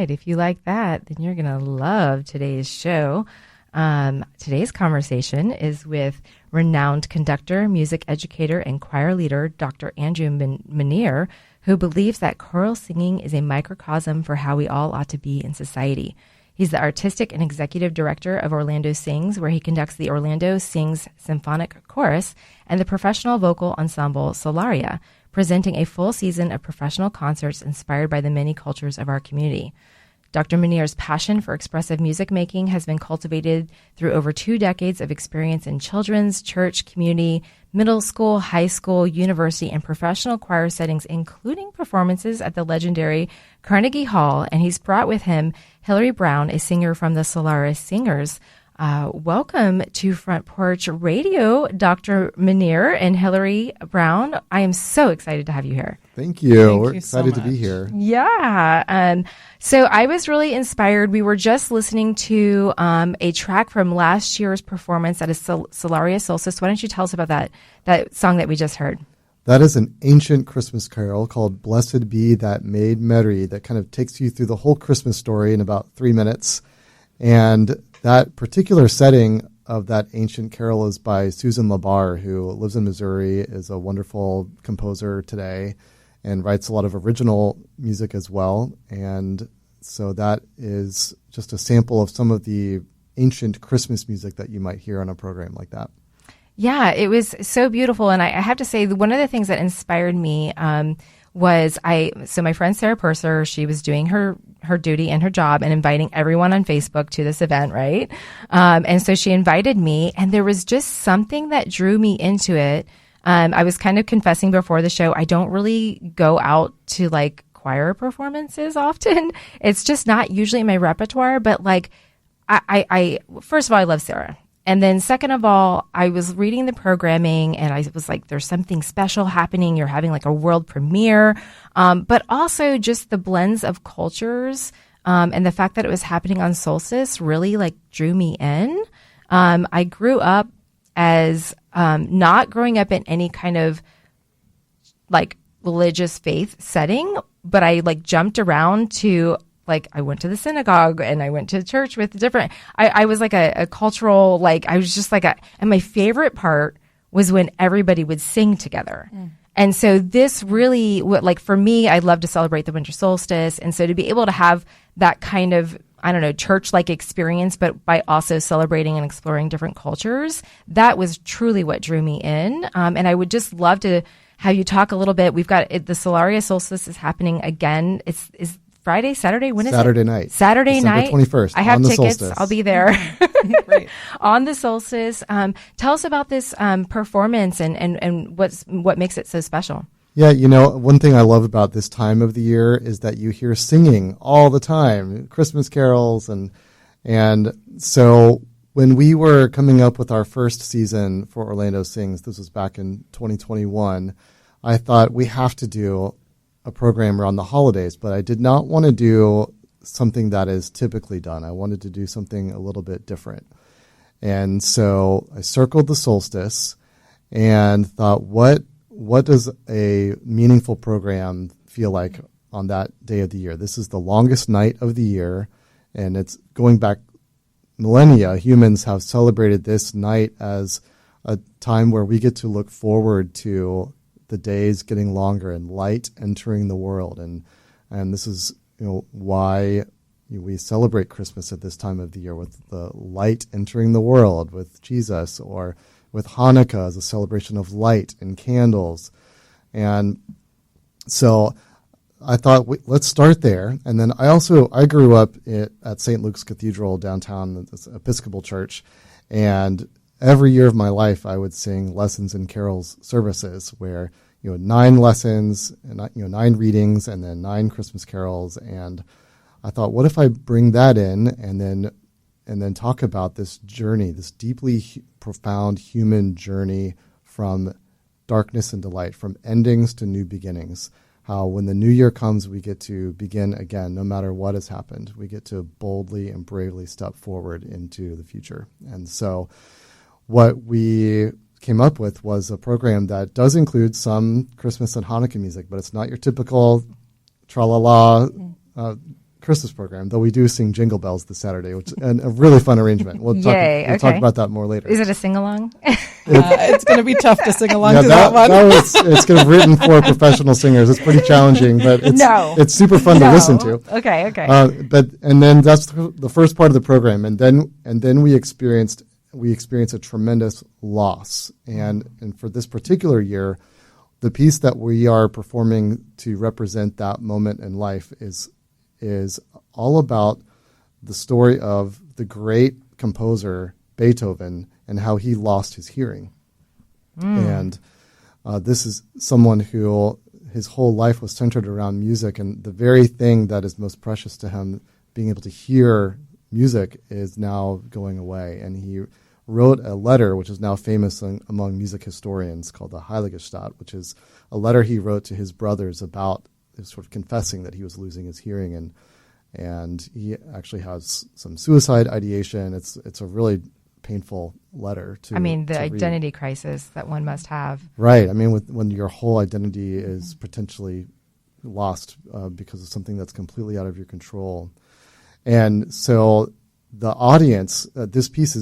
right. If you like that, then you're going to love today's show. Today's conversation is with renowned conductor, music educator, and choir leader, Dr. Andrew Menier, who believes that choral singing is a microcosm for how we all ought to be in society. He's the artistic and executive director of Orlando Sings, where he conducts the Orlando Sings Symphonic Chorus and the professional vocal ensemble Solaria, presenting a full season of professional concerts inspired by the many cultures of our community. Dr. Menier's passion for expressive music making has been cultivated through over 2 decades of experience in children's, church, community, middle school, high school, university, and professional choir settings, including performances at the legendary Carnegie Hall. And he's brought with him Hillary Brown, a singer from the Solaria Singers. Welcome to Front Porch Radio, Dr. Menier and Hillary Brown. I am so excited to have you here. Thank you. We're excited to be here. Yeah. So I was really inspired. We were just listening to a track from last year's performance at a Solaria Solstice. Why don't you tell us about that song that we just heard? That is an ancient Christmas carol called Blessed Be That Maid Mary that kind of takes you through the whole Christmas story in about 3 minutes. And that particular setting of that ancient carol is by Susan LaBarre, who lives in Missouri, is a wonderful composer today, and writes a lot of original music as well. And so that is just a sample of some of the ancient Christmas music that you might hear on a program like that. Yeah, it was so beautiful. And I have to say, one of the things that inspired me was my friend Sarah Purser, she was doing her duty and her job and inviting everyone on Facebook to this event, right? And so she invited me, and there was just something that drew me into it. I was kind of confessing before the show, I don't really go out to like choir performances often. It's just not usually in my repertoire, but like I first of all, I love Sarah. And then second of all, I was reading the programming and I was like, there's something special happening. You're having like a world premiere. But also just the blends of cultures and the fact that it was happening on Solstice really like drew me in. I grew up as not growing up in any kind of like religious faith setting, but I like jumped around to like I went to the synagogue and I went to church with different, I was like a cultural, like I was just like and my favorite part was when everybody would sing together. Mm. And so this really, like for me, I love to celebrate the winter solstice. And so to be able to have that kind of, I don't know, church-like experience, but by also celebrating and exploring different cultures, that was truly what drew me in. And I would just love to have you talk a little bit. We've got the Solaria Solstice is happening again. Is Friday, Saturday? When is Saturday it? night. Saturday December night. 21st. I have tickets. Solstice. I'll be there. Right. On the solstice. Tell us about this performance and what makes it so special. Yeah, one thing I love about this time of the year is that you hear singing all the time, Christmas carols. And so when we were coming up with our first season for Orlando Sings, this was back in 2021, I thought we have to do a program around the holidays, but I did not want to do something that is typically done. I wanted to do something a little bit different. And so I circled the solstice and thought, what does a meaningful program feel like on that day of the year? This is the longest night of the year, and it's going back millennia. Humans have celebrated this night as a time where we get to look forward to the days getting longer and light entering the world. And this is why we celebrate Christmas at this time of the year, with the light entering the world with Jesus, or with Hanukkah as a celebration of light and candles. And so I thought, let's start there. And then I grew up at St. Luke's Cathedral downtown, this Episcopal church, and every year of my life I would sing lessons and carols services where 9 lessons and 9 readings and then 9 Christmas carols. And I thought, what if I bring that in and then talk about this journey, this deeply profound human journey from darkness and delight, from endings to new beginnings. How when the new year comes, we get to begin again, no matter what has happened. We get to boldly and bravely step forward into the future. And so what we came up with was a program that does include some Christmas and Hanukkah music, but it's not your typical tra-la-la Christmas program, though we do sing Jingle Bells this Saturday, which is a really fun arrangement. We'll talk about that more later. Is it a sing-along? It's going to be tough to sing along to that one. It's kind of written for professional singers. It's pretty challenging, but it's super fun to listen to. Okay. And then that's the first part of the program, and then we experience a tremendous loss, and for this particular year, the piece that we are performing to represent that moment in life is all about the story of the great composer Beethoven and how he lost his hearing. And this is someone who his whole life was centered around music, and the very thing that is most precious to him, being able to hear music, is now going away. And he wrote a letter, which is now famous among music historians, called the Heiligenstadt, which is a letter he wrote to his brothers about sort of confessing that he was losing his hearing, and he actually has some suicide ideation. It's a really painful letter to the identity read. crisis that one must have. Right. When your whole identity is potentially lost because of something that's completely out of your control. And so the audience, this piece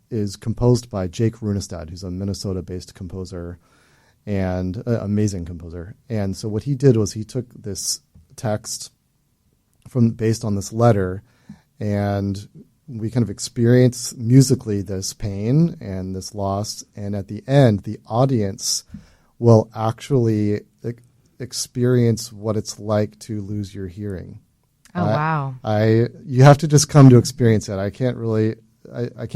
is composed by Jake Runestad, who's a Minnesota-based composer and amazing composer. And so what he did was he took this text based on this letter, and we kind of experience musically this pain and this loss. And at the end, the audience will actually experience what it's like to lose your hearing. Oh, wow. You have to just come to experience it. I can't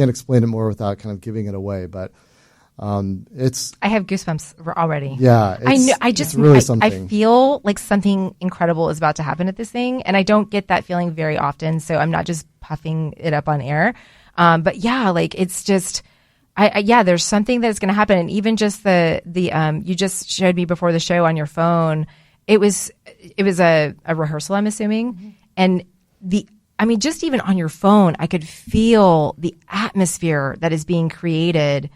explain it more without kind of giving it away, but I have goosebumps already. Yeah, it's really something. I feel like something incredible is about to happen at this thing, and I don't get that feeling very often, so I'm not just puffing it up on air. But yeah, like it's just, there's something that's going to happen, and even just the you just showed me before the show on your phone. It was a rehearsal, I'm assuming, and just even on your phone, I could feel the atmosphere that is being created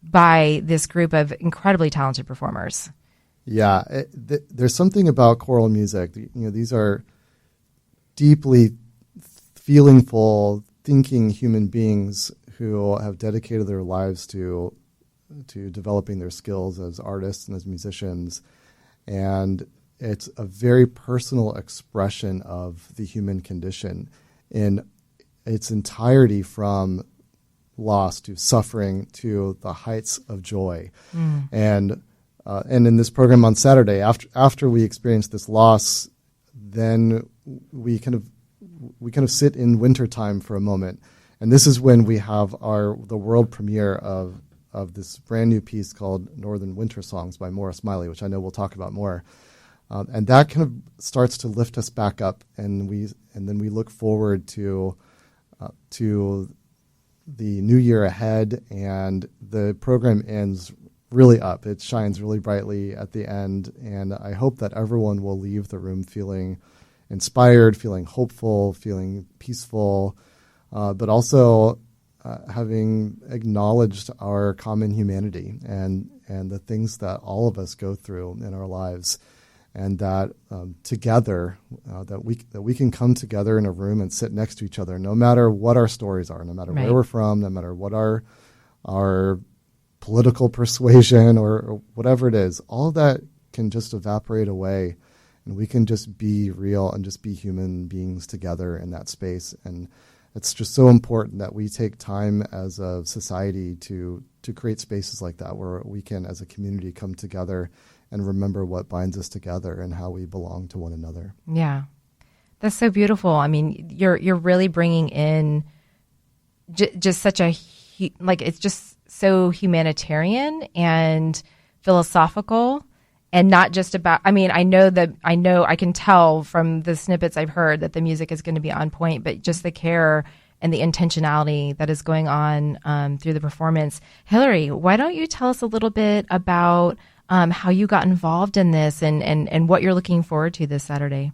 by this group of incredibly talented performers. Yeah, there's something about choral music. These are deeply feelingful, thinking human beings who have dedicated their lives to developing their skills as artists and as musicians. And it's a very personal expression of the human condition in its entirety, from loss to suffering to the heights of joy. And in this program on Saturday, after we experience this loss, then we kind of sit in wintertime for a moment. And this is when we have the world premiere of this brand new piece called Northern Winter Songs by Morris Miley, which I know we'll talk about more. And that kind of starts to lift us back up, and then we look forward to the new year ahead, and the program ends really up. It shines really brightly at the end, and I hope that everyone will leave the room feeling inspired, feeling hopeful, feeling peaceful, but also having acknowledged our common humanity and the things that all of us go through in our lives. And that together, that we can come together in a room and sit next to each other, no matter what our stories are, no matter where we're from, no matter what our political persuasion or whatever it is. All of that can just evaporate away, and we can just be real and just be human beings together in that space. And it's just so important that we take time as a society to create spaces like that, where we can, as a community, come together and remember what binds us together and how we belong to one another. Yeah, that's so beautiful. You're really bringing in just such it's just so humanitarian and philosophical, and not just about. I can tell from the snippets I've heard that the music is going to be on point, but just the care and the intentionality that is going on through the performance. Hillary, why don't you tell us a little bit about how you got involved in this and what you're looking forward to this Saturday?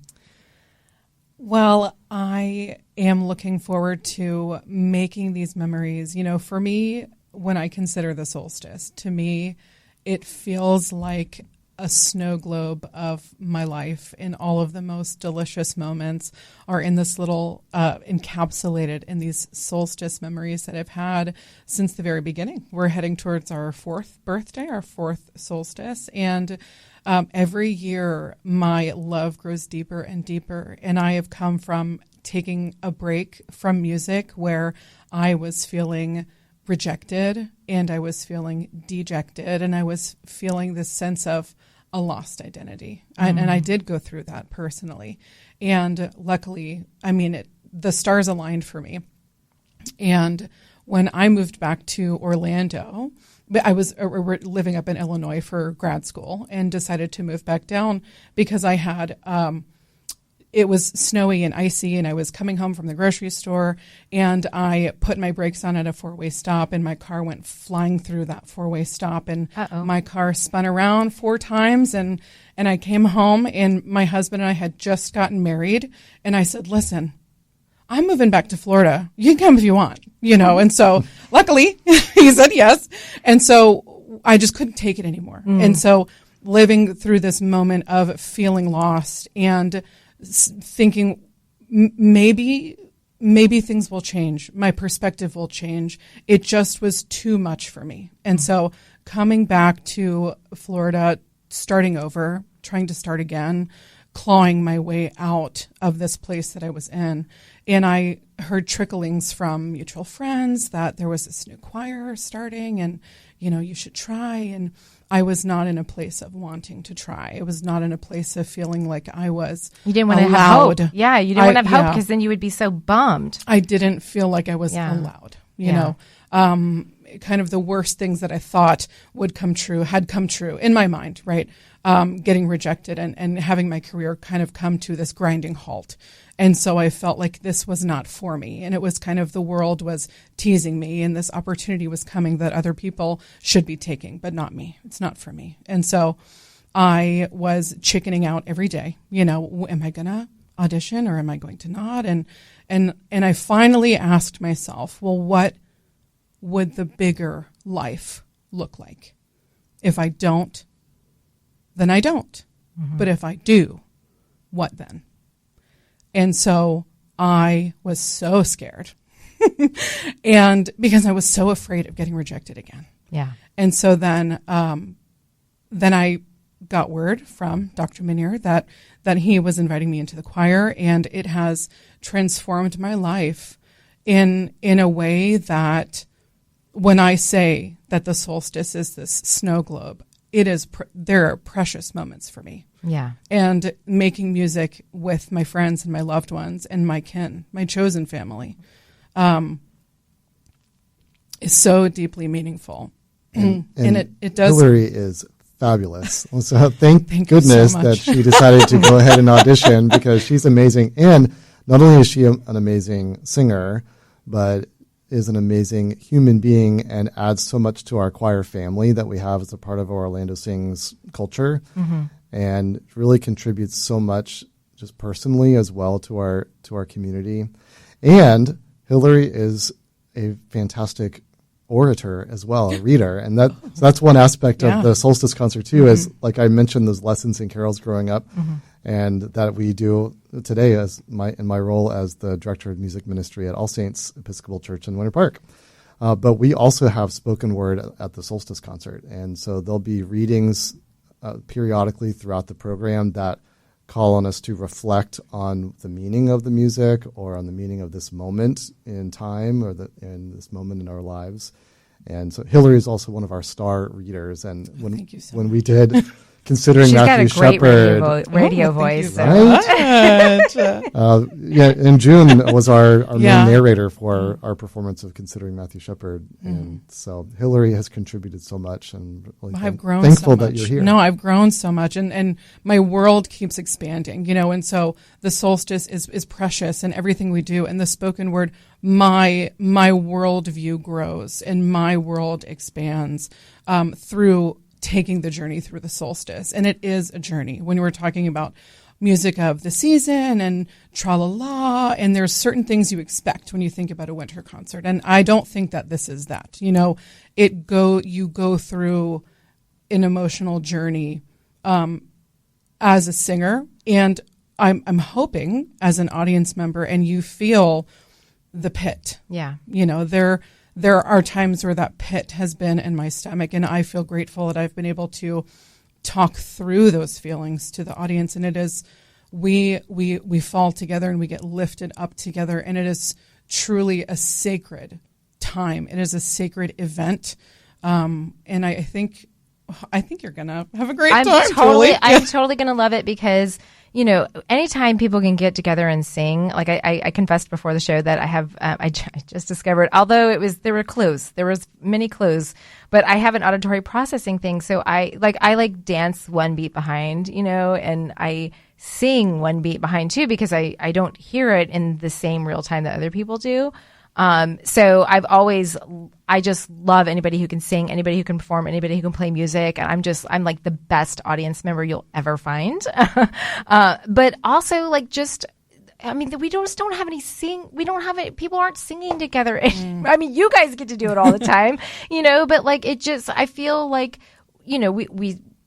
Well, I am looking forward to making these memories. For me, when I consider the solstice, to me, it feels like a snow globe of my life, and all of the most delicious moments are in this little encapsulated in these solstice memories that I've had since the very beginning. We're heading towards our 4th birthday, our 4th solstice, and every year my love grows deeper and deeper. And I have come from taking a break from music where I was feeling rejected and I was feeling dejected and I was feeling this sense of a lost identity. And I did go through that personally. And luckily, the stars aligned for me. And when I moved back to Orlando, I was living up in Illinois for grad school and decided to move back down because I had it was snowy and icy, and I was coming home from the grocery store, and I put my brakes on at a 4-way stop, and my car went flying through that 4-way stop, and my car spun around 4 times, and I came home, and my husband and I had just gotten married, and I said, listen, I'm moving back to Florida. You can come if you want, and so luckily he said yes, and so I just couldn't take it anymore, and so living through this moment of feeling lost and thinking maybe things will change. My perspective will change. It just was too much for me. And so coming back to Florida, starting over, trying to start again, clawing my way out of this place that I was in. And I heard tricklings from mutual friends that there was this new choir starting and, you should try. And I was not in a place of wanting to try. It was not in a place of feeling like I was You didn't want to have hope. Yeah, you didn't want to have hope because then you would be so bummed. I didn't feel like I was allowed, you know. Kind of the worst things that I thought would come true had come true in my mind, right? Getting rejected and having my career kind of come to this grinding halt. And so I felt like this was not for me. And it was kind of the world was teasing me and this opportunity was coming that other people should be taking, but not me. It's not for me. And so I was chickening out every day. Am I going to audition or am I going to not? And I finally asked myself, well, what would the bigger life look like? If I don't, then I don't. Mm-hmm. But if I do, what then? And so I was so scared. And because I was so afraid of getting rejected again. Yeah. And so then I got word from Dr. Minier that he was inviting me into the choir, and it has transformed my life in a way that when I say that the solstice is this snow globe, it is there are precious moments for me. Yeah. And making music with my friends and my loved ones and my kin, my chosen family, is so deeply meaningful. And it does. Hillary is fabulous. So thank goodness so that she decided to go ahead and audition because she's amazing. And not only is she an amazing singer, but is an amazing human being and adds so much to our choir family that we have as a part of our Orlando Sings culture. Mm-hmm. And really contributes so much just personally as well to our community. And Hillary is a fantastic orator as well, a reader. And that's one aspect of the Solstice concert too, is like I mentioned those lessons in carols growing up and that we do today in my role as the director of music ministry at All Saints Episcopal Church in Winter Park. But we also have spoken word at the Solstice concert. And so there'll be readings periodically throughout the program that call on us to reflect on the meaning of the music or on the meaning of this moment in time or in this moment in our lives. And so Hillary is also one of our star readers. And when we did Considering Matthew Shepard. She's got a great radio voice. Right? And June was our main narrator for our performance of Considering Matthew Shepard. And so Hillary has contributed so much, and really I've grown thankful so much. that you're here. No, I've grown so much, and my world keeps expanding, and so the solstice is precious in everything we do, and the spoken word, my worldview grows and my world expands through taking the journey through the solstice. And it is a journey when we're talking about music of the season and tra-la-la, and there's certain things you expect when you think about a winter concert. And I don't think that this is that. You go through an emotional journey as a singer, and I'm hoping as an audience member, and you feel the pit. Yeah. There are times where that pit has been in my stomach, and I feel grateful that I've been able to talk through those feelings to the audience. And it is, we fall together and we get lifted up together, and it is truly a sacred time. It is a sacred event. And I think you're going to have a great time. I'm totally going to love it because, anytime people can get together and sing, like I confessed before the show that I have, I just discovered, although there was many clues, but I have an auditory processing thing. So I dance one beat behind, and I sing one beat behind too, because I don't hear it in the same real time that other people do. So I just love anybody who can sing, anybody who can perform, anybody who can play music. And I'm like the best audience member you'll ever find. But also we don't have any we don't have it. People aren't singing together. I mean, you guys get to do it all the time, but I feel like,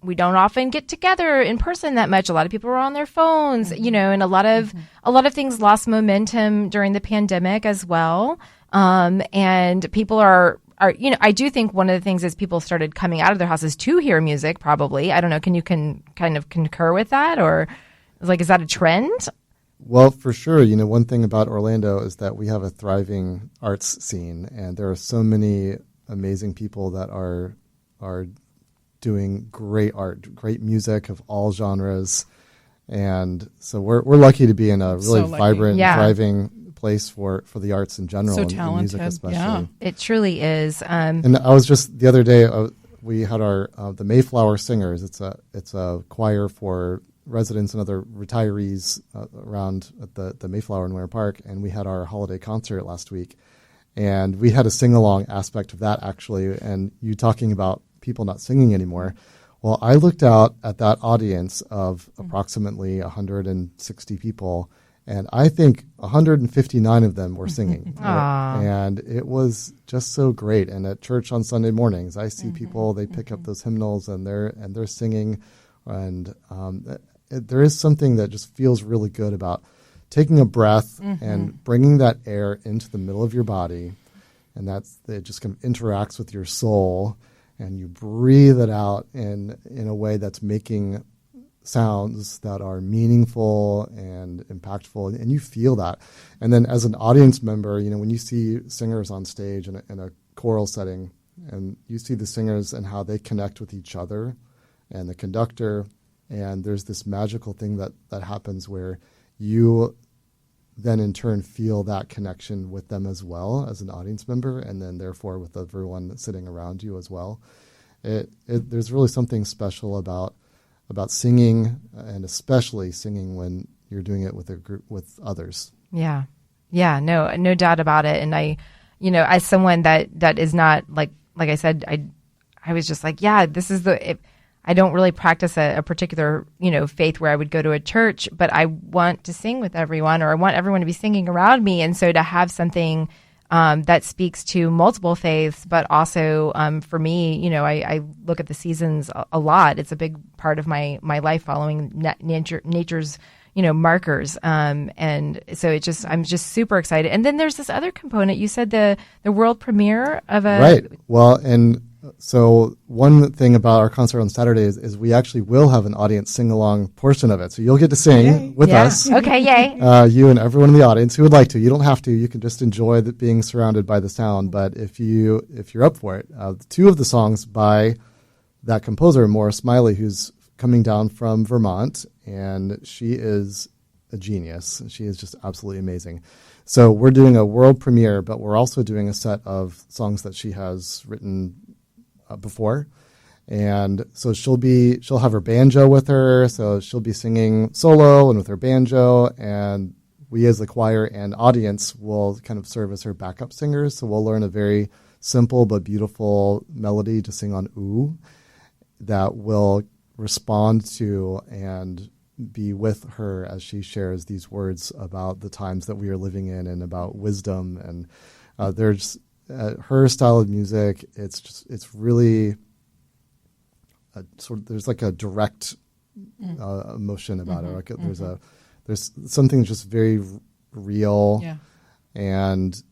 we don't often get together in person that much. A lot of people are on their phones, and a lot of things lost momentum during the pandemic as well. And people are, I do think one of the things is people started coming out of their houses to hear music, probably. I don't know. Can you kind of concur with that? Or is that a trend? Well, for sure. One thing about Orlando is that we have a thriving arts scene, and there are so many amazing people that are doing great art, great music of all genres. And so we're lucky to be in a really vibrant, thriving place for the arts in general, so and talented, music especially. Yeah. It truly is. And I was just the other day, we had our the Mayflower Singers. It's a choir for residents and other retirees around at the Mayflower in Winter Park, and we had our holiday concert last week. And we had a sing-along aspect of that, actually, and you talking about people not singing anymore. Well, I looked out at that audience of approximately 160 people, and I think 159 of them were singing. And it was just so great. And at church on Sunday mornings, I see people, they pick up those hymnals and they're singing. And there is something that just feels really good about taking a breath and bringing that air into the middle of your body. And it just kind of interacts with your soul. And you breathe it out in a way that's making sounds that are meaningful and impactful, and you feel that. And then as an audience member, when you see singers on stage in a choral setting, and you see the singers and how they connect with each other and the conductor, and there's this magical thing that happens where you then in turn feel that connection with them as well as an audience member, and then therefore with everyone sitting around you as well. There's really something special about singing, and especially singing when you're doing it with a group, with others. Yeah, no doubt about it. And I, as someone that is not like I said, I was just like, this is I don't really practice a particular, faith where I would go to a church, but I want to sing with everyone, or I want everyone to be singing around me. And so to have something that speaks to multiple faiths, but also for me, I look at the seasons a lot. It's a big part of my life, following nature's, markers. And so I'm just super excited. And then there's this other component. You said the world premiere of a... Right. Well, and so one thing about our concert on Saturday is we actually will have an audience sing-along portion of it. So you'll get to sing with us. Okay, yay. You and everyone in the audience who would like to. You don't have to. You can just enjoy being surrounded by the sound. But if you're up for it, two of the songs by that composer, Maura Smiley, who's coming down from Vermont, and she is a genius. She is just absolutely amazing. So we're doing a world premiere, but we're also doing a set of songs that she has written before. And so she'll have her banjo with her, so she'll be singing solo and with her banjo, and we as the choir and audience will kind of serve as her backup singers. So we'll learn a very simple but beautiful melody to sing on Ooh that will respond to and be with her as she shares these words about the times that we are living in and about wisdom. And there's her style of music. It's really there's like a direct emotion about it. Like there's something just very real and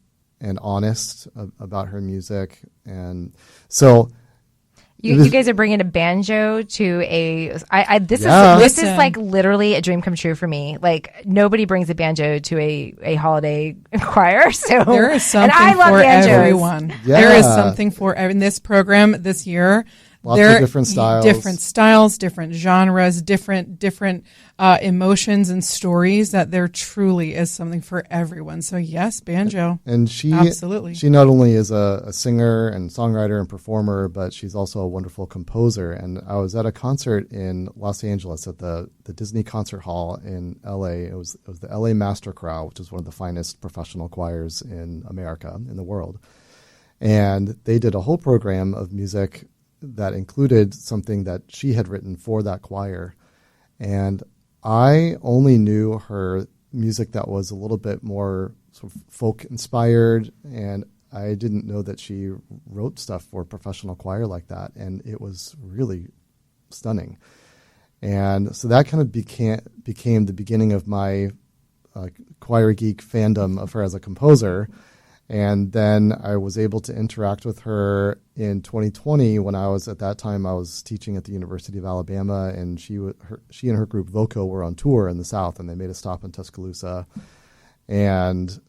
honest about her music, and so. You guys are bringing a banjo to this is like literally a dream come true for me. Like nobody brings a banjo to a holiday choir. So there is something for everyone. Yeah. There is something for in this program this year. Lots of different styles, different genres, different emotions and stories. That there truly is something for everyone. So yes, banjo, and she absolutely. She not only is a singer and songwriter and performer, but she's also a wonderful composer. And I was at a concert in Los Angeles at the Disney Concert Hall in L.A. It was the L.A. Master Chorale, which is one of the finest professional choirs in America, in the world. And they did a whole program of music that included something that she had written for that choir. And I only knew her music that was a little bit more sort of folk inspired, and I didn't know that she wrote stuff for a professional choir like that, and it was really stunning. And so that kind of became the beginning of my choir geek fandom of her as a composer. And then I was able to interact with her in 2020 when I was teaching at the University of Alabama, and she and her group Voco were on tour in the South, and they made a stop in Tuscaloosa, and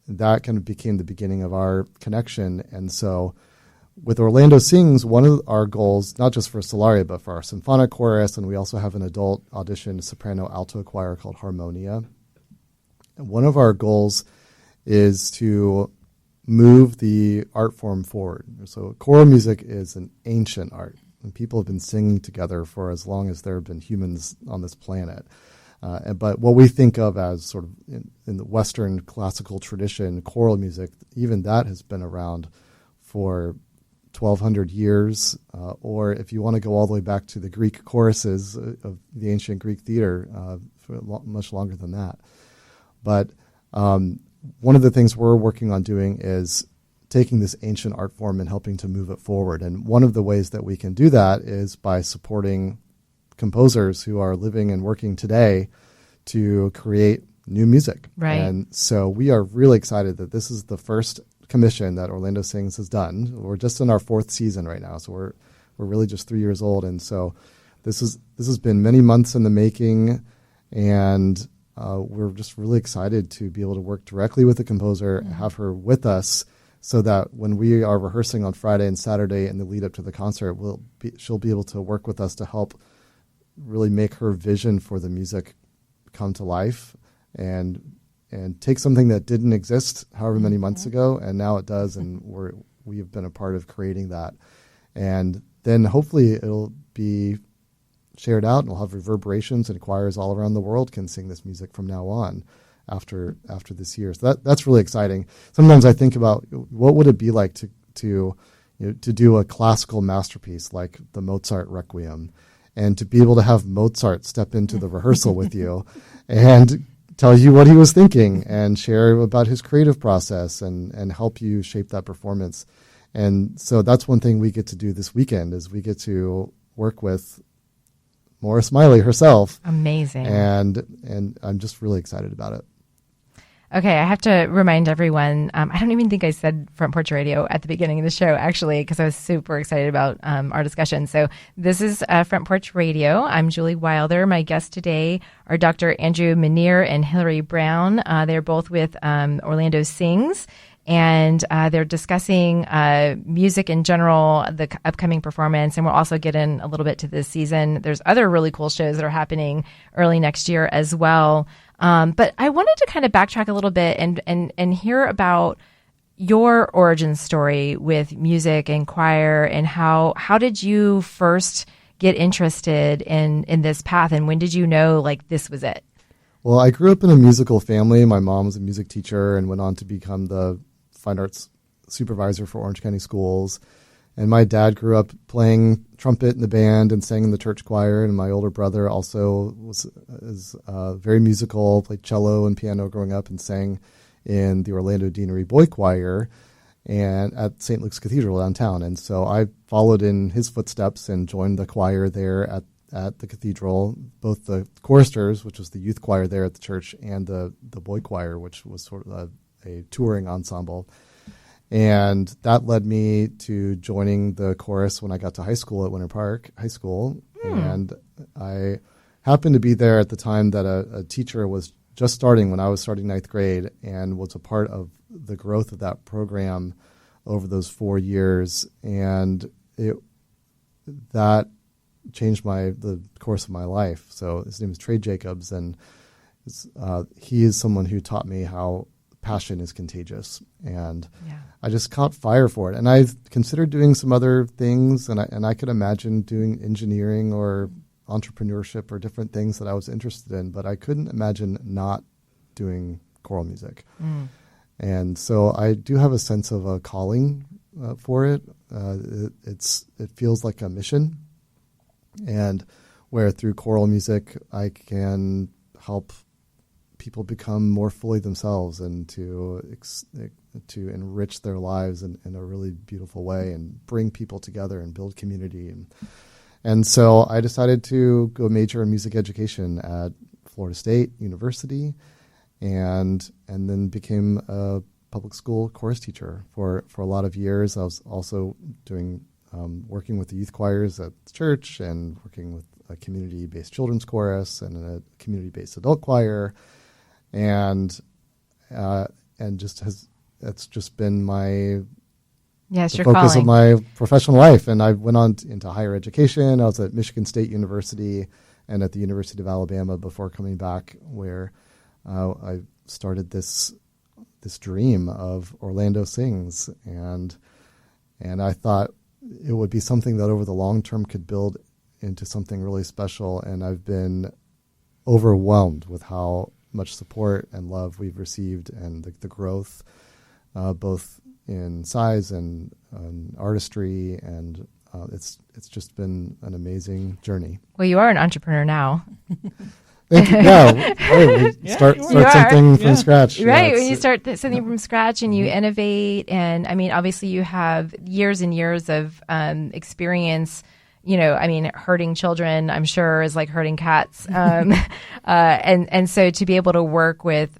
that kind of became the beginning of our connection. And so with Orlando Sings, one of our goals, not just for Solaria, but for our symphonic chorus, and we also have an adult audition soprano alto choir called Harmonia. And one of our goals is to move the art form forward. So choral music is an ancient art, and people have been singing together for as long as there have been humans on this planet. But what we think of as sort of in the Western classical tradition, choral music, even that has been around for 1,200 years, or if you want to go all the way back to the Greek choruses of the ancient Greek theater, for much longer than that. But one of the things we're working on doing is taking this ancient art form and helping to move it forward. And one of the ways that we can do that is by supporting composers who are living and working today to create new music. Right. And so we are really excited that this is the first commission that Orlando Sings has done. We're just in our 4th season right now, so we're really just 3 years old. And so this has been many months in the making, and we're just really excited to be able to work directly with the composer, have her with us, so that when we are rehearsing on Friday and Saturday in the lead up to the concert, she'll be able to work with us to help really make her vision for the music come to life, and take something that didn't exist however many months ago, and now it does, and we have been a part of creating that. And then hopefully it'll be shared out, and we'll have reverberations, and choirs all around the world can sing this music from now on after this year. So that's really exciting. Sometimes I think about what would it be like to do a classical masterpiece like the Mozart Requiem, and to be able to have Mozart step into the rehearsal with you and tell you what he was thinking and share about his creative process and help you shape that performance. And so that's one thing we get to do this weekend, is we get to work with Maura Smiley herself. Amazing. And I'm just really excited about it. Okay, I have to remind everyone, I don't even think I said Front Porch Radio at the beginning of the show, actually, because I was super excited about our discussion. So this is Front Porch Radio. I'm Julie Wilder. My guests today are Dr. Andrew Menier and Hillary Brown. They're both with Orlando Sings, and they're discussing music in general, the upcoming performance, and we'll also get in a little bit to this season. There's other really cool shows that are happening early next year as well. But I wanted to kind of backtrack a little bit and hear about your origin story with music and choir, and how did you first get interested in this path, and when did you know like this was it? Well, I grew up in a musical family. My mom was a music teacher and went on to become the fine arts supervisor for Orange County Schools. And my dad grew up playing trumpet in the band and sang in the church choir. And my older brother also is very musical, played cello and piano growing up, and sang in the Orlando Deanery Boy Choir and at St. Luke's Cathedral downtown. And so I followed in his footsteps and joined the choir there at the cathedral, both the choristers, which was the youth choir there at the church, and the boy choir, which was sort of a touring ensemble. And that led me to joining the chorus when I got to high school at Winter Park High School. And I happened to be there at the time that a teacher was just starting when I was starting ninth grade, and was a part of the growth of that program over those 4 years. And that changed the course of my life. So his name is Trey Jacobs, and he is someone who taught me how passion is contagious, and I just caught fire for it. And I've considered doing some other things, and I could imagine doing engineering or entrepreneurship or different things that I was interested in, but I couldn't imagine not doing choral music. And so I do have a sense of a calling for it. It feels like a mission, and where through choral music I can help people become more fully themselves and to enrich their lives in a really beautiful way and bring people together and build community. And so I decided to go major in music education at Florida State University, and then became a public school chorus teacher for a lot of years. I was also doing working with the youth choirs at the church, and working with a community-based children's chorus and a community-based adult choir. And it's just been the focus of my professional life. And I went on into higher education. I was at Michigan State University and at the University of Alabama before coming back, where I started this dream of Orlando Sings, and I thought it would be something that over the long term could build into something really special. And I've been overwhelmed with how much support and love we've received, and the growth, both in size and artistry, and it's just been an amazing journey. Well, you are an entrepreneur now. Thank you. Start something from scratch. Right. When you start something from scratch and you innovate, and I mean, obviously you have years and years of experience. Hurting children, I'm sure, is like hurting cats. And so to be able to work with,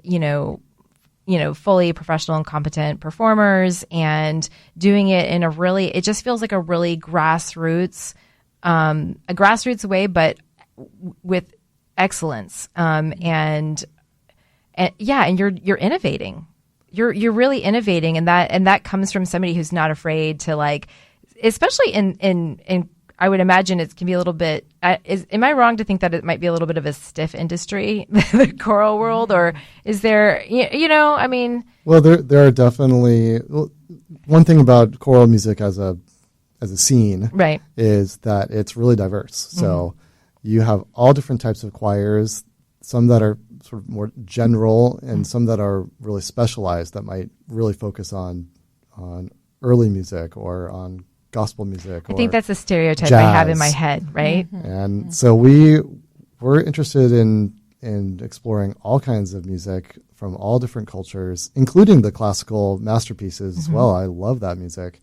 fully professional and competent performers, and doing it in it just feels like a really grassroots way, but with excellence. And you're innovating. You're really innovating, and that comes from somebody who's not afraid to, especially in I would imagine it can be a little bit. Am I wrong to think that it might be a little bit of a stiff industry, the choral world, or is there? Well, there are definitely one thing about choral music as a scene, right, is that it's really diverse. So you have all different types of choirs, some that are sort of more general, and some that are really specialized, that might really focus on early music or on gospel music. I think that's a stereotype jazz. I have in my head, right? And so we're interested in exploring all kinds of music from all different cultures, including the classical masterpieces as well. I love that music,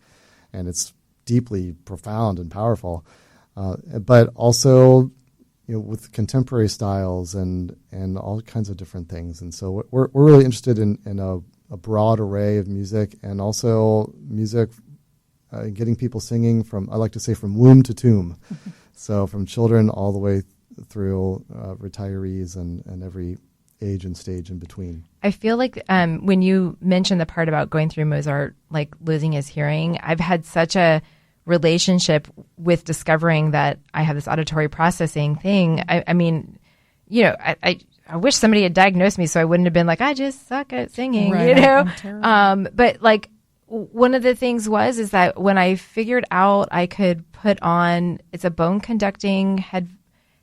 and it's deeply profound and powerful. But also, with contemporary styles and all kinds of different things. And so we're really interested in a broad array of music, and also music. Getting people singing I like to say, from womb to tomb. So from children all the way through retirees and every age and stage in between. I feel like when you mentioned the part about going through Mozart, like losing his hearing, I've had such a relationship with discovering that I have this auditory processing thing. I wish somebody had diagnosed me so I wouldn't have been like, I just suck at singing, Right, but one of the things is that when I figured out I could put on, it's a bone conducting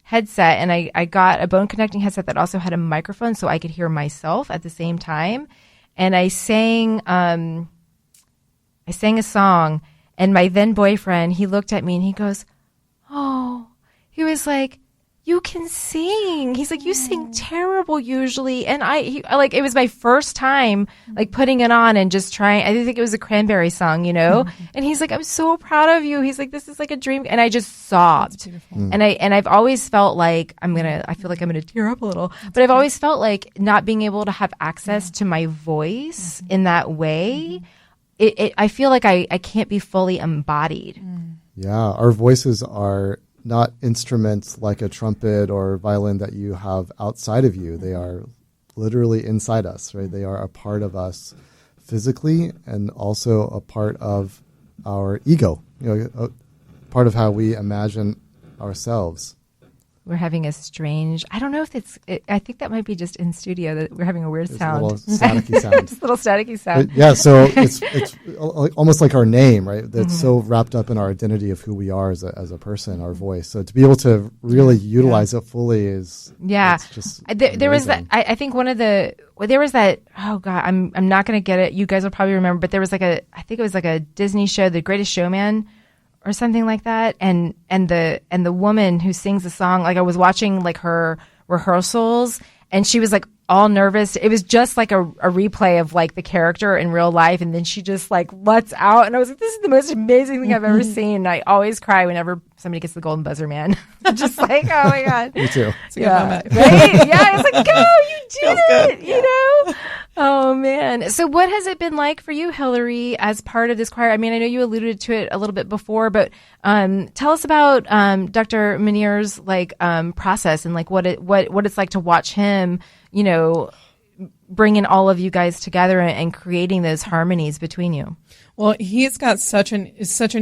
headset, and I got a bone conducting headset that also had a microphone so I could hear myself at the same time. And I sang a song, and my then boyfriend, he looked at me and he goes, "Oh," he was like, you can sing. He's like, you sing terrible usually. And it was my first time like putting it on and just trying. I think it was a Cranberry song, you know? And he's like, I'm so proud of you. He's like, this is like a dream. And I just sobbed. And I've always felt like I feel like I'm going to tear up a little, but I've always felt like not being able to have access to my voice in that way. I feel like I can't be fully embodied. Yeah. Our voices are not instruments like a trumpet or violin that you have outside of you. They are literally inside us, right? They are a part of us physically and also a part of our ego, a part of how we imagine ourselves. We're having a strange, I don't know if I think that might be just in studio that we're having a weird sound. A little staticky sound. Just a little staticky sound. But yeah, so it's almost like our name, right? That's so wrapped up in our identity of who we are as a person, our voice. So to be able to really utilize it fully is it's just there was that. I think there was that. Oh God, I'm not going to get it. You guys will probably remember, but there was I think it was like a Disney show, The Greatest Showman, or something like that, and the woman who sings the song, like I was watching like her rehearsals, and she was like all nervous. It was just like a replay of like the character in real life, and then she just like lets out, and I was like, this is the most amazing thing I've ever seen. And I always cry whenever somebody gets the golden buzzer, man. Just like, oh my God. Me too. It's a good moment. Right? Yeah, it's like, go, you did it, you know? Oh man. So what has it been like for you, Hillary, as part of this choir? I mean, I know you alluded to it a little bit before, but tell us about Dr. Munir's process and like what it's like to watch him, you know, bringing all of you guys together and creating those harmonies between you. Well, he's got such an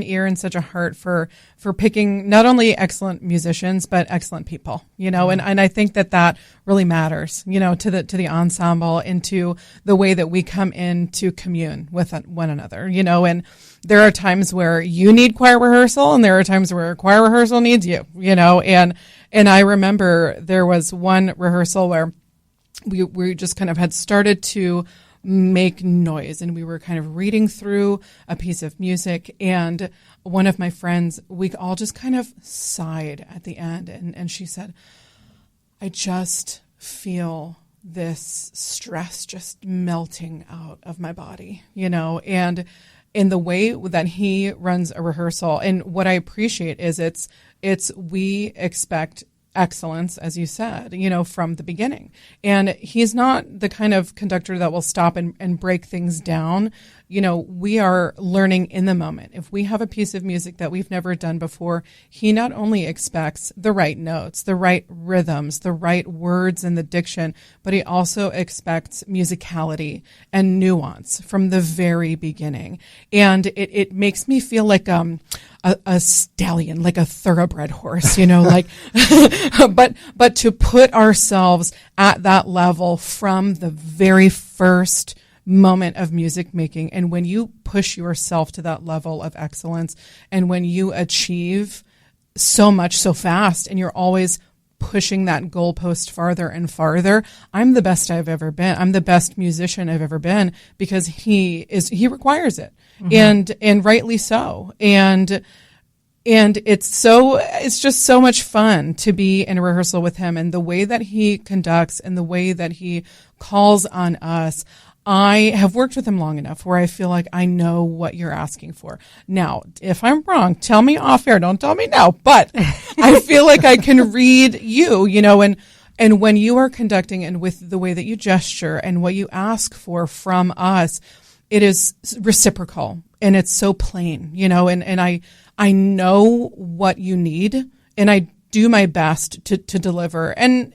ear and such a heart for picking not only excellent musicians but excellent people, you know, and I think that really matters, you know, to the ensemble and to the way that we come in to commune with one another, you know. And there are times where you need choir rehearsal, and there are times where choir rehearsal needs you, you know. And I remember there was one rehearsal where we just kind of had started to make noise, and we were kind of reading through a piece of music, and one of my friends, we all just kind of sighed at the end, and she said, I just feel this stress just melting out of my body, you know. And in the way that he runs a rehearsal, and what I appreciate is we expect excellence, as you said, you know, from the beginning. And he's not the kind of conductor that will stop and break things down. You know, we are learning in the moment. If we have a piece of music that we've never done before, he not only expects the right notes, the right rhythms, the right words and the diction, but he also expects musicality and nuance from the very beginning. And it makes me feel like a stallion, like a thoroughbred horse, you know, like, but to put ourselves at that level from the very first moment of music making. And when you push yourself to that level of excellence, and when you achieve so much so fast, and you're always pushing that goalpost farther and farther, I'm the best I've ever been. I'm the best musician I've ever been, because he requires it. And rightly so. And it's just so much fun to be in a rehearsal with him, and the way that he conducts and the way that he calls on us. I have worked with him long enough where I feel like I know what you're asking for. Now, if I'm wrong, tell me off air. Don't tell me now. But I feel like I can read you, you know, and when you are conducting and with the way that you gesture and what you ask for from us, it is reciprocal, and it's so plain, you know, and I know what you need, and I do my best to deliver. And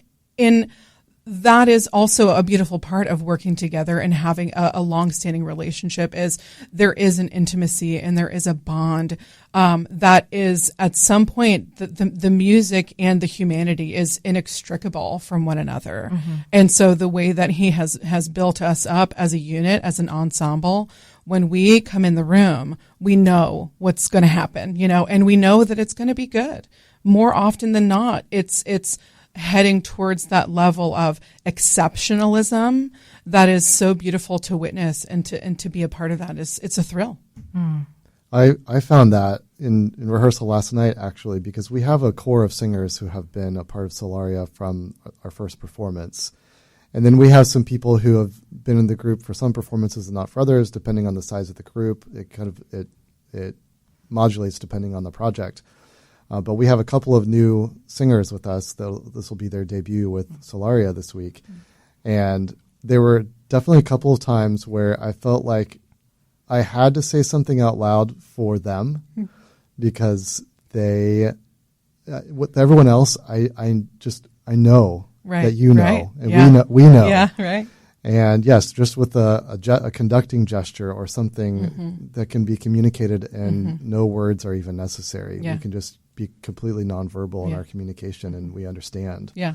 that is also a beautiful part of working together and having a long-standing relationship, is there is an intimacy and there is a bond that is, at some point, the music and the humanity is inextricable from one another. And so the way that he has built us up as a unit, as an ensemble, when we come in the room, we know what's going to happen, you know, and we know that it's going to be good. More often than not, it's heading towards that level of exceptionalism that is so beautiful to witness, and to be a part of that it's a thrill. I found that in rehearsal last night, actually, because we have a core of singers who have been a part of Solaria from our first performance. And then we have some people who have been in the group for some performances and not for others, depending on the size of the group. It modulates depending on the project. But we have a couple of new singers with us. This will be their debut with Solaria this week. And there were definitely a couple of times where I felt like I had to say something out loud for them because with everyone else, I know that you know, and we know. Yeah, right. And yes, just with a conducting gesture or something that can be communicated and no words are even necessary. Yeah. We can just be completely nonverbal in our communication and we understand. Yeah.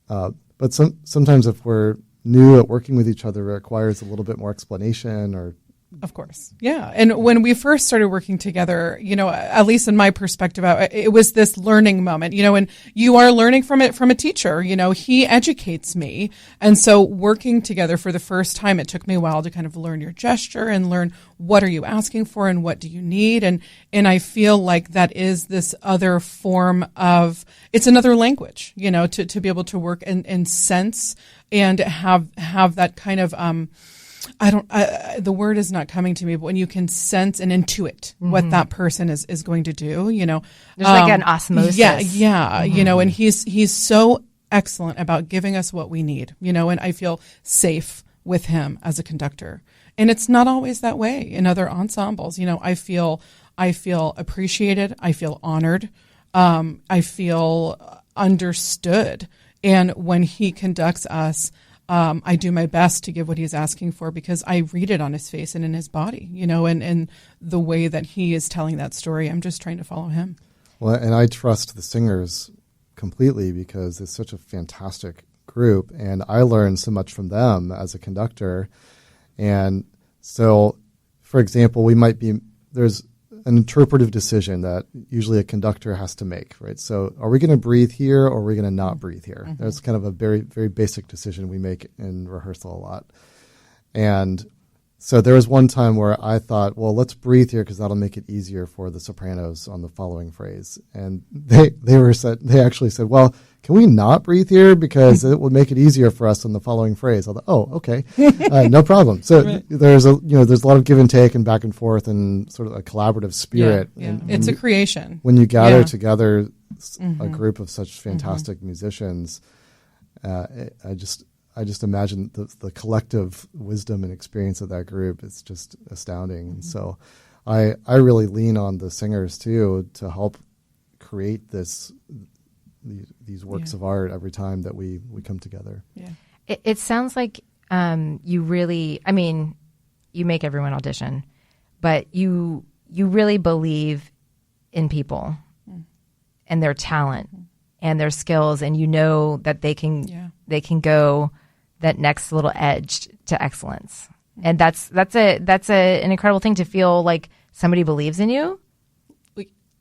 But sometimes if we're new at working with each other, it requires a little bit more explanation or. Of course. Yeah. And when we first started working together, at least in my perspective, it was this learning moment, and you are learning from it from a teacher. He educates me. And so working together for the first time, it took me a while to kind of learn your gesture and learn what are you asking for and what do you need. And I feel like that is this other form of, it's another language, to be able to work and sense and have that kind of, the word is not coming to me, but when you can sense and intuit what that person is going to do, there's like an osmosis. Yeah. And he's so excellent about giving us what we need, and I feel safe with him as a conductor. And it's not always that way in other ensembles. I feel appreciated. I feel honored. I feel understood. And when he conducts us, I do my best to give what he's asking for because I read it on his face and in his body, and the way that he is telling that story. I'm just trying to follow him. Well, and I trust the singers completely because it's such a fantastic group, and I learned so much from them as a conductor. And so, for example, there's an interpretive decision that usually a conductor has to make, right? So are we going to breathe here or are we going to not breathe here? That's kind of a very, very basic decision we make in rehearsal a lot. And so there was one time where I thought, well, let's breathe here because that'll make it easier for the sopranos on the following phrase. And they actually said, well, can we not breathe here because it will make it easier for us on the following phrase? I thought, oh, okay, no problem. So right. there's a lot of give and take and back and forth and sort of a collaborative spirit. Yeah. And it's a creation. When you gather together a group of such fantastic musicians, I just imagine the collective wisdom and experience of that group. It's just astounding. And so I really lean on the singers too to help create these works of art every time that we come together. Yeah. It sounds like you really, you make everyone audition, but you really believe in people and their talent and their skills, and that they can go that next little edge to excellence. And that's an incredible thing to feel like somebody believes in you.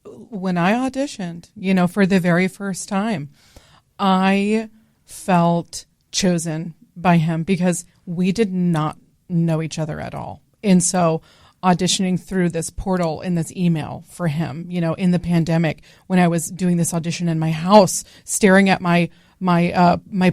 When I auditioned, for the very first time, I felt chosen by him because we did not know each other at all. And so auditioning through this portal in this email for him, in the pandemic, when I was doing this audition in my house, staring at my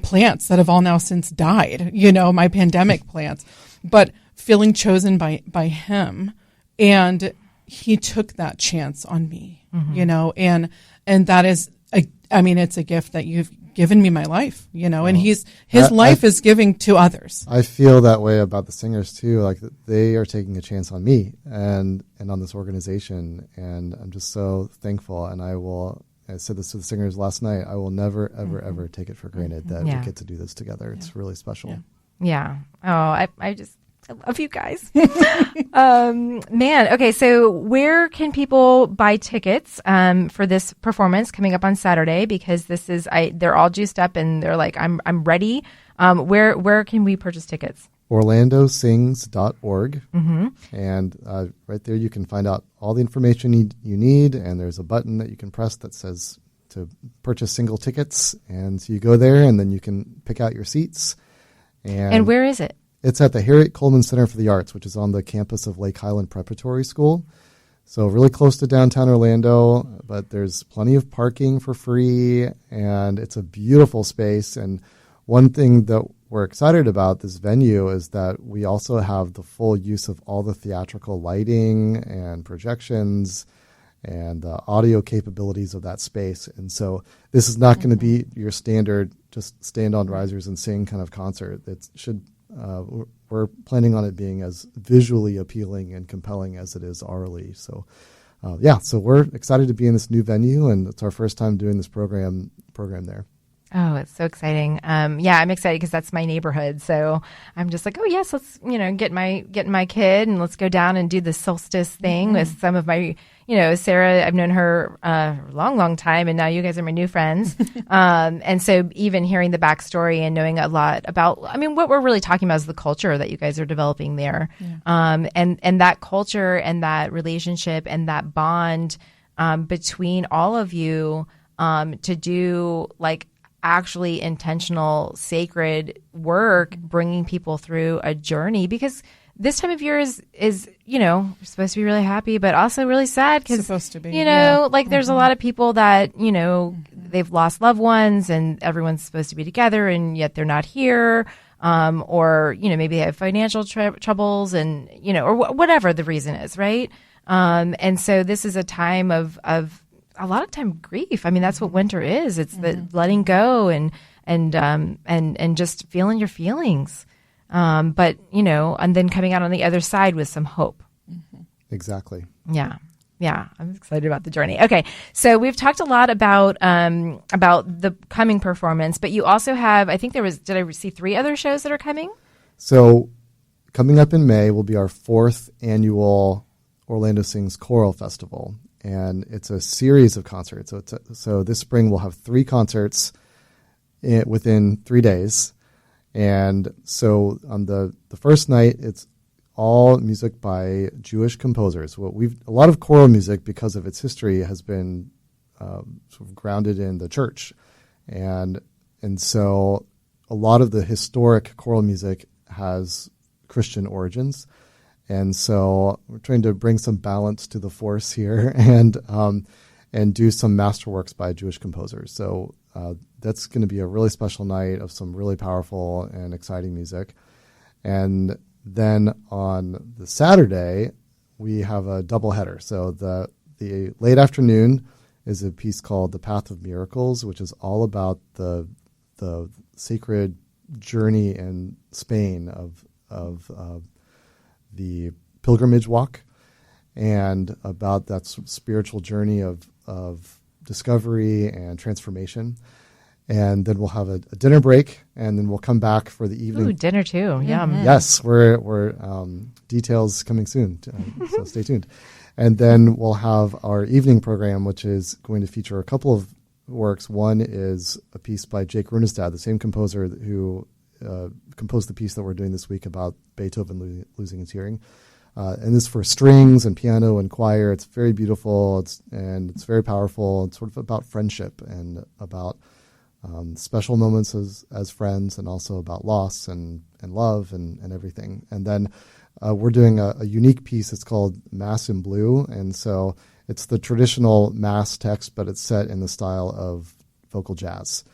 plants that have all now since died, my pandemic plants, but feeling chosen by him. And he took that chance on me, and that is, it's a gift that you've given me my life, and his life is giving to others. I feel that way about the singers too. Like they are taking a chance on me and on this organization. And I'm just so thankful. And I said this to the singers last night, I will never, ever, ever take it for granted that we get to do this together. It's really special. Yeah. Oh, I love you guys. Man. Okay. So where can people buy tickets for this performance coming up on Saturday? Because they're all juiced up and they're like, I'm ready. Where can we purchase tickets? orlandosings.org. And right there you can find out all the information you need, and there's a button that you can press that says to purchase single tickets. And so you go there and then you can pick out your seats. And where is it? It's at the Harriet Coleman Center for the Arts, which is on the campus of Lake Highland Preparatory School. So really close to downtown Orlando, but there's plenty of parking for free, and it's a beautiful space. And one thing that we're excited about this venue is that we also have the full use of all the theatrical lighting and projections and the audio capabilities of that space. And so this is not going to be your standard just stand on risers and sing kind of concert. It should we're planning on it being as visually appealing and compelling as it is aurally. So so we're excited to be in this new venue, and it's our first time doing this program there. Oh, it's so exciting. I'm excited because that's my neighborhood. So I'm just like, oh yes, let's, get my kid and let's go down and do the Solstice thing with some of my, Sarah, I've known her a long, long time, and now you guys are my new friends. And so even hearing the backstory and knowing a lot about, what we're really talking about is the culture that you guys are developing there. Yeah. And that culture and that relationship and that bond between all of you to do like actually intentional, sacred work, bringing people through a journey, because this time of year is we're supposed to be really happy, but also really sad because, supposed to be, there's a lot of people that, they've lost loved ones and everyone's supposed to be together and yet they're not here. Or, maybe they have financial troubles and, or whatever the reason is. Right. And so this is a time of a lot of time grief. That's what winter is. It's the letting go and just feeling your feelings. But, and then coming out on the other side with some hope. Exactly. Yeah. Yeah. I'm excited about the journey. Okay. So we've talked a lot about the coming performance, but you also have, I think did I see 3 other shows that are coming? So coming up in May will be our 4th annual Orlando Sings Choral Festival. And it's a series of concerts. So this spring we'll have 3 concerts within 3 days. And so on the first night, it's all music by Jewish composers. A lot of choral music, because of its history, has been sort of grounded in the church. And so a lot of the historic choral music has Christian origins. And so we're trying to bring some balance to the force here and do some masterworks by Jewish composers. So that's going to be a really special night of some really powerful and exciting music. And then on the Saturday, we have a double header. So the late afternoon is a piece called The Path of Miracles, which is all about the sacred journey in Spain of the pilgrimage walk, and about that spiritual journey of discovery and transformation. And then we'll have a dinner break, and then we'll come back for the evening. Ooh, dinner too. Yum. Yes, we're details coming soon, so stay tuned. And then we'll have our evening program, which is going to feature a couple of works. One is a piece by Jake Runestad, the same composer who composed the piece that we're doing this week about Beethoven losing his hearing. And this is for strings and piano and choir. It's very beautiful. It's very powerful. It's sort of about friendship and about special moments as friends, and also about loss and love and everything. And then we're doing a unique piece. It's called Mass in Blue. And so it's the traditional Mass text, but it's set in the style of vocal jazz.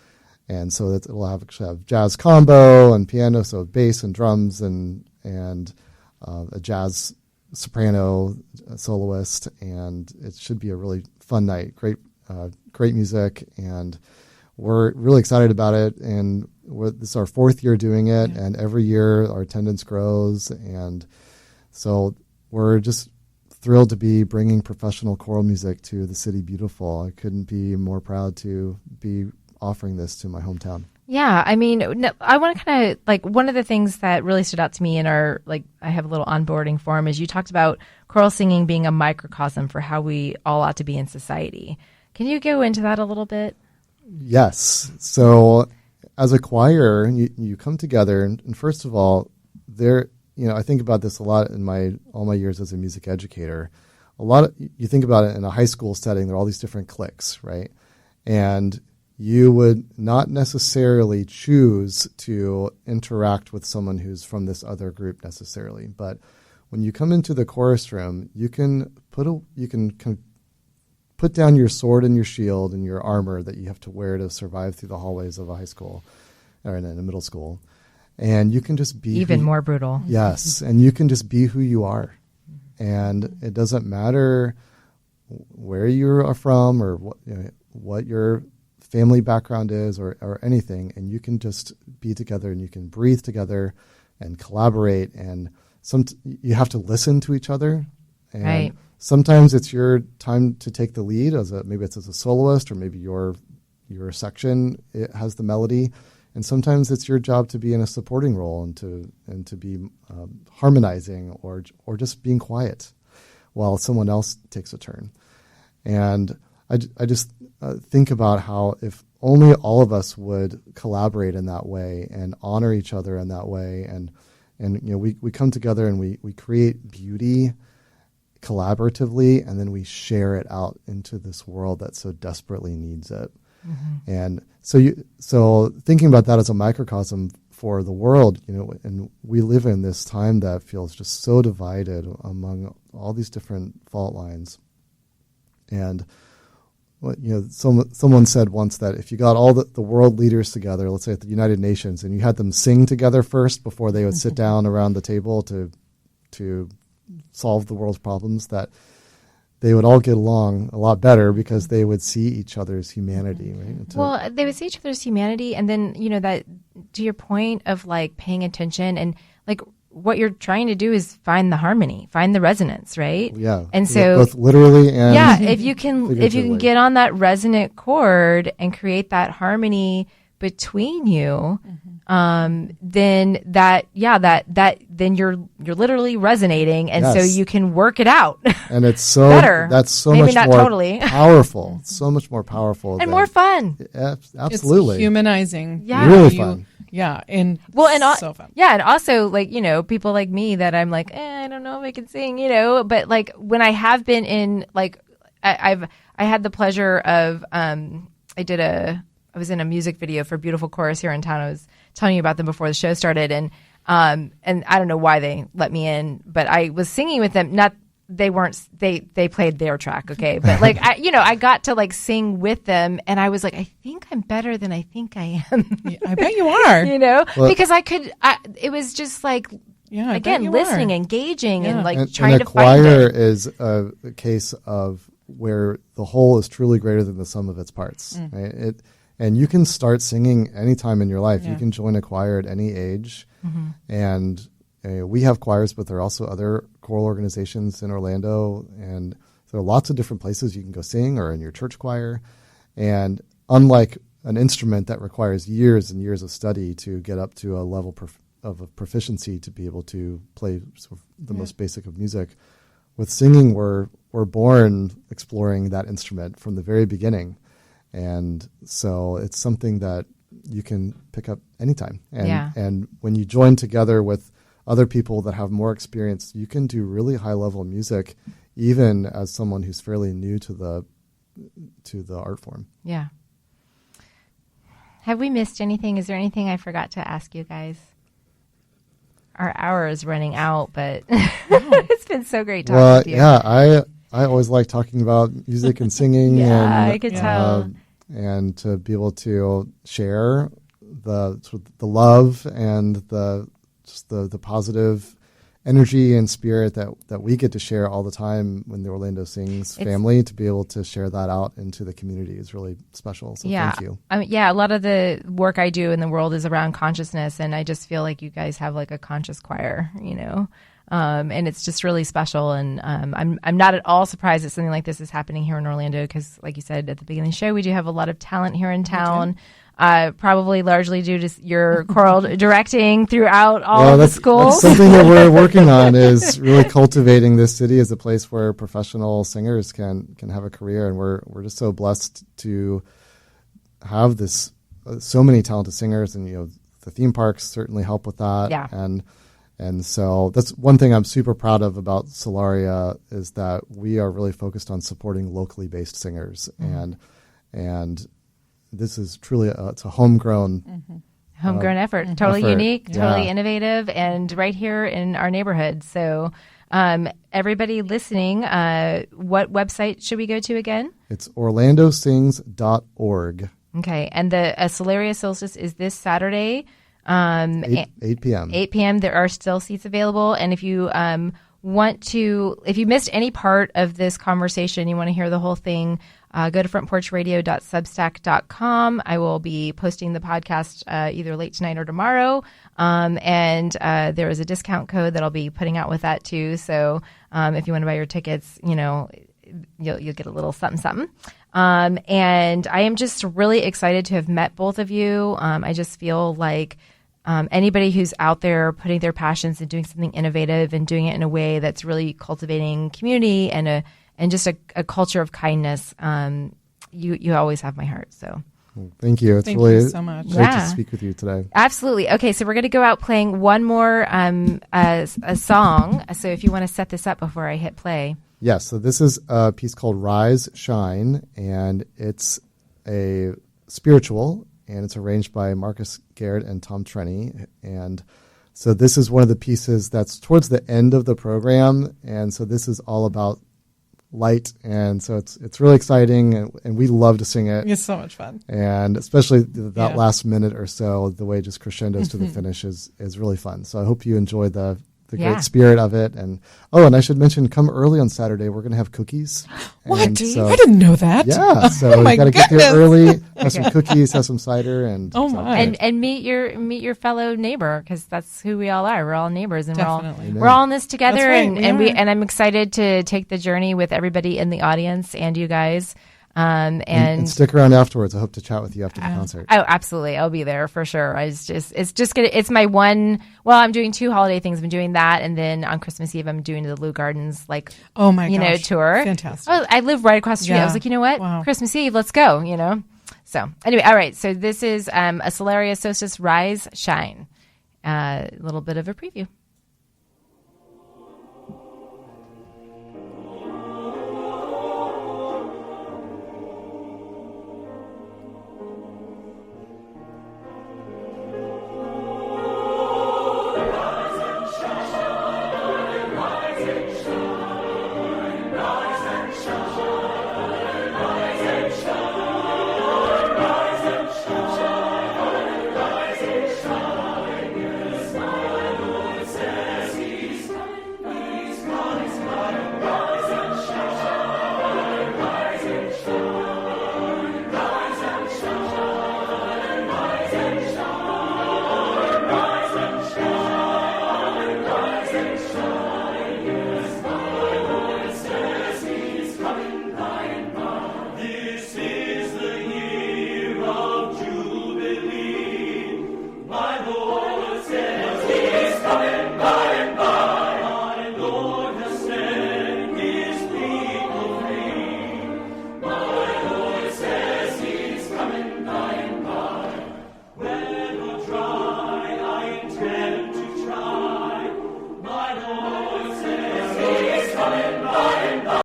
And so it'll have jazz combo and piano, so bass and drums and a jazz soprano soloist, and it should be a really fun night. Great music, and we're really excited about it. And this is our 4th year doing it, and every year our attendance grows, and so we're just thrilled to be bringing professional choral music to the City Beautiful. I couldn't be more proud to be offering this to my hometown. Yeah, I want to kind of one of the things that really stood out to me in our I have a little onboarding form is you talked about choral singing being a microcosm for how we all ought to be in society. Can you go into that a little bit? Yes. So as a choir, you come together, and first of all, I think about this a lot in all my years as a music educator. You think about it in a high school setting, there are all these different cliques, right? And you would not necessarily choose to interact with someone who's from this other group necessarily. But when you come into the chorus room, you can put down your sword and your shield and your armor that you have to wear to survive through the hallways of a high school or in a middle school. And you can just be even more brutal. Yes. And you can just be who you are. And it doesn't matter where you are from or what your family background is or anything. And you can just be together and you can breathe together and collaborate. And you have to listen to each other. And right. Sometimes it's your time to take the lead maybe it's as a soloist, or maybe your section it has the melody, and sometimes it's your job to be in a supporting role and to be harmonizing or just being quiet while someone else takes a turn. And I just think about how if only all of us would collaborate in that way and honor each other in that way, and we come together and we create beauty collaboratively, and then we share it out into this world that so desperately needs it. Mm-hmm. And so thinking about that as a microcosm for the world, and we live in this time that feels just so divided among all these different fault lines. And someone said once that if you got all the world leaders together, let's say at the United Nations, and you had them sing together first before they would sit down around the table to solve the world's problems, that they would all get along a lot better because they would see each other's humanity, right? Well, they would see each other's humanity, and then that, to your point of like paying attention, and like what you're trying to do is find the harmony, find the resonance, right? Yeah. And so both literally and if you can get on that resonant chord and create that harmony between you, then then you're literally resonating, and so you can work it out. And it's so better. That's so Maybe much not more totally. powerful. So much more powerful and more fun. Absolutely, it's humanizing. Yeah, really fun. Yeah, and so fun. Yeah, and also like people like me that I'm like, I don't know if I can sing, but like when I have been in like I had the pleasure of I was in a music video for Beautiful Chorus here in town. I was telling you about them before the show started, and I don't know why they let me in, but I was singing with them. They played their track, okay, but like I got to like sing with them, and I was like, I think I'm better than I think I am. Yeah, I bet you are. Because it was just like again listening, engaging, and like trying to find it. And a choir is a case of where the whole is truly greater than the sum of its parts, right? And you can start singing anytime in your life. Yeah. You can join a choir at any age. Mm-hmm. And we have choirs, but there are also other choral organizations in Orlando. And there are lots of different places you can go sing, or in your church choir. And unlike an instrument that requires years and years of study to get up to a level of proficiency to be able to play sort of the most basic of music, with singing, we're born exploring that instrument from the very beginning. And so it's something that you can pick up anytime. And when you join together with other people that have more experience, you can do really high level music, even as someone who's fairly new to the art form. Yeah. Have we missed anything? Is there anything I forgot to ask you guys? Our hour is running out, but it's been so great talking with you. Yeah, I always like talking about music and singing. And, I could tell. And to be able to share the love and the positive energy and spirit that we get to share all the time when the Orlando Sings family, to be able to share that out into the community is really special. So thank you. A lot of the work I do in the world is around consciousness, and I just feel like you guys have like a conscious choir, and it's just really special. And I'm not at all surprised that something like this is happening here in Orlando, because, like you said at the beginning of the show, we do have a lot of talent here in town. Probably largely due to your choral directing throughout all of the schools. That's something that we're working on, is really cultivating this city as a place where professional singers can have a career. And we're just so blessed to have this so many talented singers, and the theme parks certainly help with that. Yeah. And so that's one thing I'm super proud of about Solaria, is that we are really focused on supporting locally based singers. Mm-hmm. And this is truly it's a homegrown effort, totally unique, totally innovative, and right here in our neighborhood. So Everybody listening, what website should we go to again? It's orlandosings.org. Okay. And the Solaria Solstice is this Saturday. 8 p.m. 8 p.m. There are still seats available. And if you if you missed any part of this conversation, you want to hear the whole thing, go to frontporchradio.substack.com. I will be posting the podcast either late tonight or tomorrow. And there is a discount code that I'll be putting out with that too. So if you want to buy your tickets, you'll get a little something, something. And I am just really excited to have met both of you. I just feel like anybody who's out there putting their passions and doing something innovative and doing it in a way that's really cultivating community and just a culture of kindness, you always have my heart. So thank you. It's Thank really you so much. great to speak with you today. Absolutely. Okay, so we're going to go out playing one more a song. So if you want to set this up before I hit play. Yes, so this is a piece called Rise, Shine, and it's a spiritual, and it's arranged by Marcus Garrett and Tom Trenny. And so this is one of the pieces that's towards the end of the program, and so this is all about light, and so it's really exciting, and we love to sing it. It's so much fun. And especially that last minute or so, the way it just crescendos to the finish is really fun. So I hope you enjoy the great spirit of it. And I should mention, come early on Saturday. We're going to have cookies. What? So, I didn't know that. Yeah, so you got to get there early, have some cookies, have some cider, and and meet your fellow neighbor, because that's who we all are. We're all neighbors, and Definitely. we're all in this together. That's right, and I'm excited to take the journey with everybody in the audience and you guys. And stick around afterwards. I hope to chat with you after the concert. Oh, absolutely. I'll be there for sure. It's my one, I'm doing 2 holiday things. I'm doing that. And then on Christmas Eve, I'm doing the Lou Gardens, oh my gosh, tour. Fantastic. I live right across the street. Yeah. I was like, you know what? Wow. Christmas Eve, let's go, So anyway, all right. So this is a Solaria Solstice Rise, Shine. A little bit of a preview.